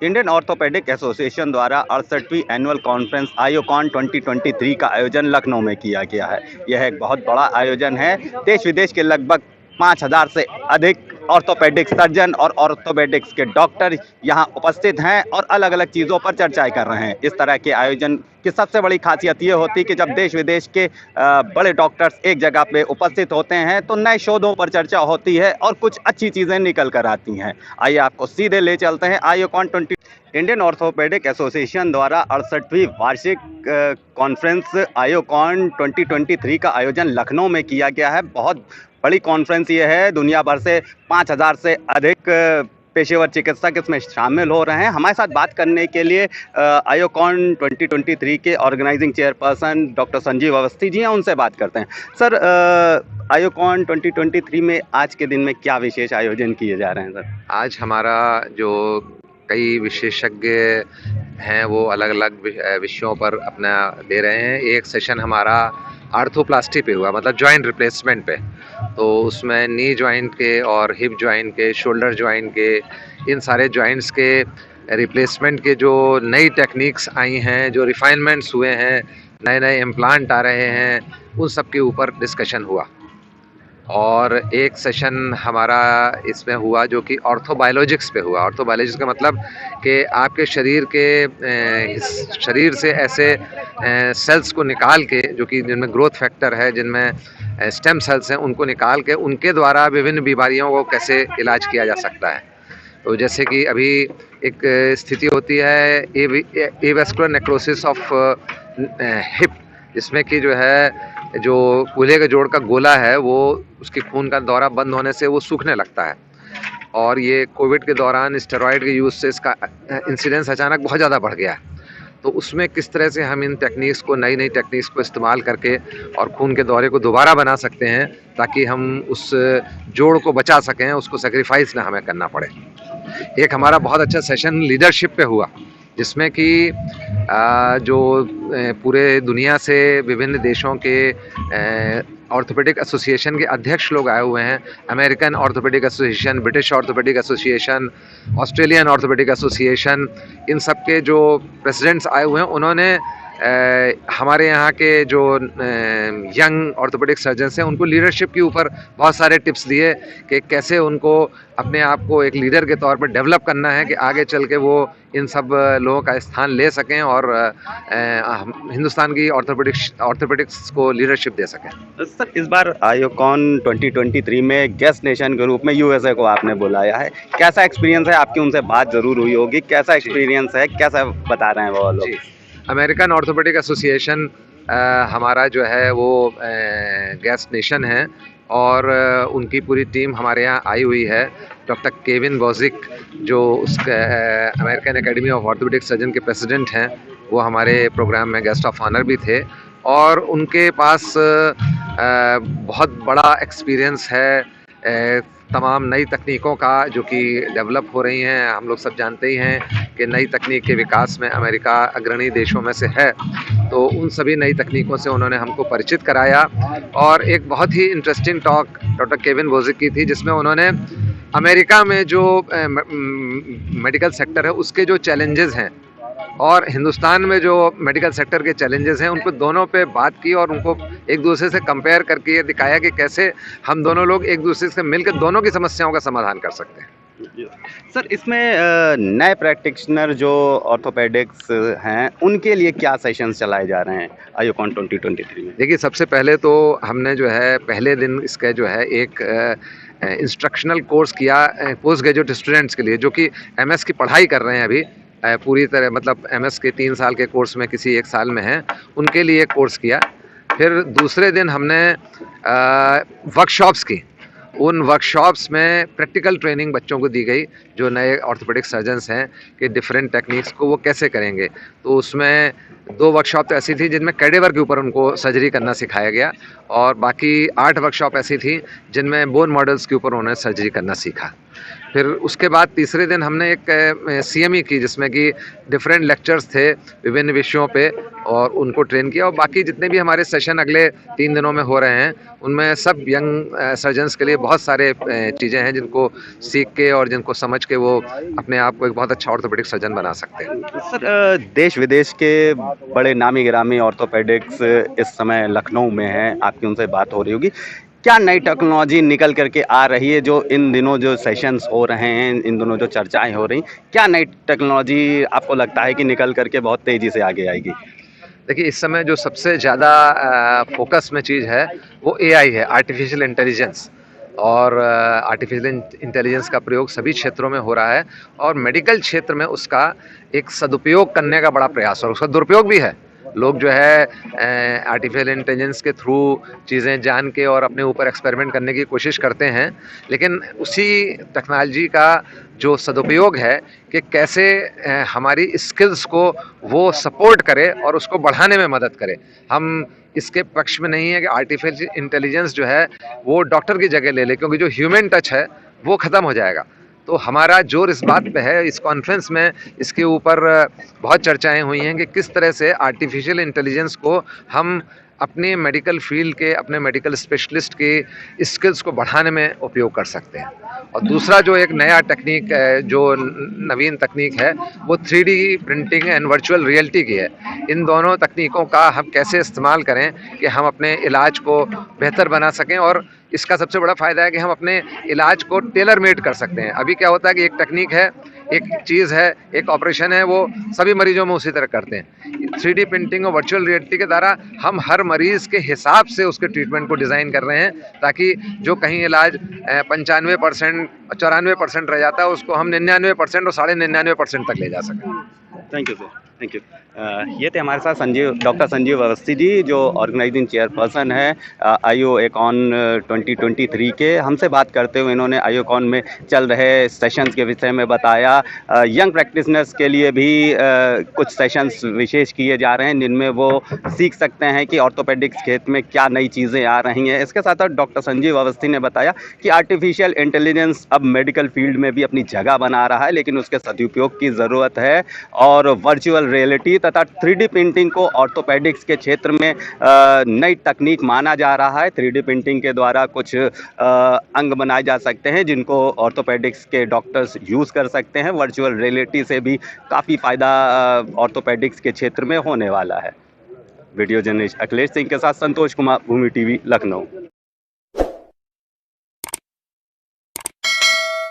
Indian orthopaedic association द्वारा 68वीं annual conference आयोकॉन 2023 का आयोजन लखनऊ में किया गया है। यह एक बहुत बड़ा आयोजन है। देश विदेश के लगभग 5000 से अधिक ऑर्थोपेडिक सर्जन और ऑर्थोपेडिक्स के डॉक्टर यहाँ उपस्थित हैं और अलग अलग चीज़ों पर चर्चाएं कर रहे हैं। इस तरह के आयोजन की सबसे बड़ी खासियत ये होती है कि जब देश विदेश के बड़े डॉक्टर्स एक जगह पे उपस्थित होते हैं तो नए शोधों पर चर्चा होती है और कुछ अच्छी चीज़ें निकल कर आती हैं। आइए आपको सीधे ले चलते हैं आयोकॉन 20। इंडियन ऑर्थोपेडिक एसोसिएशन द्वारा 68वीं वार्षिक कॉन्फ्रेंस आयोकॉन 2023 का आयोजन लखनऊ में किया गया है। बहुत बड़ी कॉन्फ्रेंस ये है। दुनिया भर से 5000 से अधिक पेशेवर चिकित्सक इसमें शामिल हो रहे हैं। हमारे साथ बात करने के लिए आयोकॉन 2023 के organising chairperson doctor Sanjeev Awasthi ji हैं, उनसे बात करते हैं। सर, आयोकॉन 2023 में आज के दिन में क्या विशेष आयोजन किए जा रहे हैं? सर, आज हमारा जो कई विशेषज्ञ हैं वो अलग अलग विषयों पर अपना दे रहे हैं। एक सेशन हमारा आर्थोप्लास्टी पे हुआ, मतलब जॉइंट रिप्लेसमेंट पे। तो उसमें नी जॉइंट के और हिप जॉइंट के, शोल्डर जॉइंट के, इन सारे जॉइंट्स के रिप्लेसमेंट के जो नई टेक्निक्स आई हैं, जो रिफाइनमेंट्स हुए हैं, नए नए इम्प्लांट आ रहे हैं, उन सब के ऊपर डिस्कशन हुआ। और एक सेशन हमारा इसमें हुआ जो कि ऑर्थोबायोलॉजिक्स पे हुआ। ऑर्थोबायोलॉजिक्स का मतलब कि आपके शरीर से ऐसे सेल्स को निकाल के, जो कि जिनमें ग्रोथ फैक्टर है, जिनमें स्टेम सेल्स हैं, उनको निकाल के उनके द्वारा विभिन्न बीमारियों को कैसे इलाज किया जा सकता है। तो जैसे कि अभी एक स्थिति होती है एवेस्कुलर नेक्रोसिस ऑफ हिप, जिसमें कि जो कूल्हे के जोड़ का गोला है वो उसकी खून का दौरा बंद होने से वो सूखने लगता है। और ये कोविड के दौरान स्टेरॉइड के यूज़ से इसका इंसिडेंस अचानक बहुत ज़्यादा बढ़ गया है। तो उसमें किस तरह से हम इन टेक्निक्स को, नई नई टेक्निक्स को इस्तेमाल करके और खून के दौरे को दोबारा बना सकते हैं, ताकि हम उस जोड़ को बचा सकें, उसको सेक्रीफाइस ना हमें करना पड़े। एक हमारा बहुत अच्छा सेशन लीडरशिप पे हुआ, जिसमें कि जो पूरे दुनिया से विभिन्न देशों के ऑर्थोपेडिक एसोसिएशन के अध्यक्ष लोग आए हुए हैं। American orthopaedic association, British orthopaedic association, Australian orthopaedic association, इन सब के जो प्रेसिडेंट्स आए हुए हैं, उन्होंने हमारे यहाँ के जो यंग ऑर्थोपेडिक सर्जन्स हैं उनको लीडरशिप के ऊपर बहुत सारे टिप्स दिए कि कैसे उनको अपने आप को एक लीडर के तौर पर डेवलप करना है कि आगे चल के वो इन सब लोगों का स्थान ले सकें और हिंदुस्तान की ऑर्थोपेडिक्स को लीडरशिप दे सकें। सर, इस बार आयोकॉन 2023 में गेस्ट नेशन के रूप में यूएसए को आपने बुलाया है। कैसा एक्सपीरियंस है? आपकी उनसे बात ज़रूर हुई होगी। कैसा एक्सपीरियंस है? कैसा बता रहे हैं वो लोग? अमेरिकन ऑर्थोपेडिक एसोसिएशन हमारा जो है वो गेस्ट नेशन है और उनकी पूरी टीम हमारे यहाँ आई हुई है। डॉक्टर केविन बोजिक, जो उसके American academy of orthopaedic surgeon के प्रेसिडेंट हैं, वो हमारे प्रोग्राम में गेस्ट ऑफ ऑनर भी थे। और उनके पास बहुत बड़ा एक्सपीरियंस है तमाम नई तकनीकों का, जो कि डेवलप हो रही हैं। हम लोग सब जानते ही हैं कि नई तकनीक के विकास में अमेरिका अग्रणी देशों में से है। तो उन सभी नई तकनीकों से उन्होंने हमको परिचित कराया। और एक बहुत ही इंटरेस्टिंग टॉक डॉक्टर केविन बोजिक की थी, जिसमें उन्होंने अमेरिका में जो मेडिकल सेक्टर है उसके जो चैलेंजेस हैं और हिंदुस्तान में जो मेडिकल सेक्टर के चैलेंजेस हैं, उनको दोनों पे बात की और उनको एक दूसरे से कंपेयर करके ये दिखाया कि कैसे हम दोनों लोग एक दूसरे से मिलकर दोनों की समस्याओं का समाधान कर सकते हैं। सर, इसमें नए प्रैक्टिशनर जो ऑर्थोपेडिक्स हैं उनके लिए क्या सेशंस चलाए जा रहे हैं आयोकॉन 2023 में? देखिए, सबसे पहले तो हमने जो है पहले दिन इसका जो है एक इंस्ट्रक्शनल कोर्स किया पोस्ट ग्रेजुएट स्टूडेंट्स के लिए, जो कि एमएस की पढ़ाई कर रहे हैं अभी पूरी तरह, मतलब एमएस के 3 साल के कोर्स में किसी 1 साल में हैं, उनके लिए एक कोर्स किया। फिर दूसरे दिन हमने वर्कशॉप्स की। उन वर्कशॉप्स में प्रैक्टिकल ट्रेनिंग बच्चों को दी गई, जो नए ऑर्थोपेडिक सर्जन्स हैं, कि डिफरेंट टेक्निक्स को वो कैसे करेंगे। तो उसमें 2 वर्कशॉप तो ऐसी थी जिनमें कैडेवर के ऊपर उनको सर्जरी करना सिखाया गया, और बाकी 8 वर्कशॉप ऐसी थी जिनमें बोन मॉडल्स के ऊपर उन्होंने सर्जरी करना सीखा। फिर उसके बाद तीसरे दिन हमने एक CME की, जिसमें कि डिफरेंट लेक्चर्स थे विभिन्न विषयों पे, और उनको ट्रेन किया। और बाकी जितने भी हमारे सेशन अगले 3 दिनों में हो रहे हैं, उनमें सब यंग सर्जन्स के लिए बहुत सारे चीज़ें हैं जिनको सीख के और जिनको समझ के वो अपने आप को एक बहुत अच्छा ऑर्थोपेडिक सर्जन बना सकते हैं। सर, देश विदेश के बड़े नामी गिरामी ऑर्थोपेडिक्स इस समय लखनऊ में हैं, आपकी उनसे बात हो रही होगी। क्या नई टेक्नोलॉजी निकल करके आ रही है जो इन दिनों जो सेशंस हो रहे हैं, इन दिनों जो चर्चाएं हो रही, क्या नई टेक्नोलॉजी आपको लगता है कि निकल करके बहुत तेजी से आगे आएगी? देखिए, इस समय जो सबसे ज़्यादा फोकस में चीज़ है वो AI है, आर्टिफिशियल इंटेलिजेंस। और आर्टिफिशियल इंटेलिजेंस का प्रयोग सभी क्षेत्रों में हो रहा है, और मेडिकल क्षेत्र में उसका एक सदुपयोग करने का बड़ा प्रयास और उसका दुरुपयोग भी है। लोग जो है आर्टिफिशियल इंटेलिजेंस के थ्रू चीज़ें जान के और अपने ऊपर एक्सपेरिमेंट करने की कोशिश करते हैं, लेकिन उसी टेक्नोलॉजी का जो सदुपयोग है कि कैसे हमारी स्किल्स को वो सपोर्ट करे और उसको बढ़ाने में मदद करे। हम इसके पक्ष में नहीं है कि आर्टिफिशियल इंटेलिजेंस जो है वो डॉक्टर की जगह ले ले, क्योंकि जो ह्यूमन टच है वो ख़त्म हो जाएगा। तो हमारा जोर इस बात पे है, इस कॉन्फ्रेंस में इसके ऊपर बहुत चर्चाएं हुई हैं कि किस तरह से आर्टिफिशियल इंटेलिजेंस को हम अपने मेडिकल फील्ड के, अपने मेडिकल स्पेशलिस्ट के स्किल्स को बढ़ाने में उपयोग कर सकते हैं। और दूसरा जो एक नया टेक्निक जो नवीन तकनीक है वो 3D printing and virtual reality की है। इन दोनों तकनीकों का हम कैसे इस्तेमाल करें कि हम अपने इलाज को बेहतर बना सकें, और इसका सबसे बड़ा फ़ायदा है कि हम अपने इलाज को टेलर मेड कर सकते हैं। अभी क्या होता है कि एक टेक्निक है, एक चीज़ है, एक ऑपरेशन है, वो सभी मरीजों में उसी तरह करते हैं। 3D प्रिंटिंग और वर्चुअल रियलिटी के द्वारा हम हर मरीज़ के हिसाब से उसके ट्रीटमेंट को डिज़ाइन कर रहे हैं, ताकि जो कहीं इलाज 95% 94% रह जाता है, उसको हम 99% और 99.5% तक ले जा सकें। Thank you sir, thank you. ये थे हमारे साथ डॉक्टर संजीव अवस्थी जी, जो ऑर्गेनाइजिंग चेयरपर्सन है आईओकॉन 2023 के। हमसे बात करते हुए इन्होंने आईओकॉन में चल रहे सेशंस के विषय में बताया। यंग प्रैक्टिशनर्स के लिए भी कुछ सेशंस विशेष किए जा रहे हैं, जिनमें वो सीख सकते हैं कि ऑर्थोपेडिक्स क्षेत्र में क्या नई चीज़ें आ रही हैं। इसके साथ साथ डॉक्टर संजीव अवस्थी ने बताया कि आर्टिफिशियल इंटेलिजेंस अब मेडिकल फील्ड में भी अपनी जगह बना रहा है, लेकिन उसके सदुपयोग की ज़रूरत है। और वर्चुअल रियलिटी तथा 3D प्रिंटिंग को ऑर्थोपेडिक्स के क्षेत्र में नई तकनीक माना जा रहा है। 3D प्रिंटिंग के द्वारा कुछ अंग बनाए जा सकते हैं जिनको ऑर्थोपेडिक्स के डॉक्टर्स यूज़ कर सकते हैं। वर्चुअल रियलिटी से भी काफ़ी फ़ायदा ऑर्थोपेडिक्स के क्षेत्र में होने वाला है। वीडियो जर्नलिस्ट अखिलेश सिंह के साथ संतोष कुमार, भूमि टीवी, लखनऊ।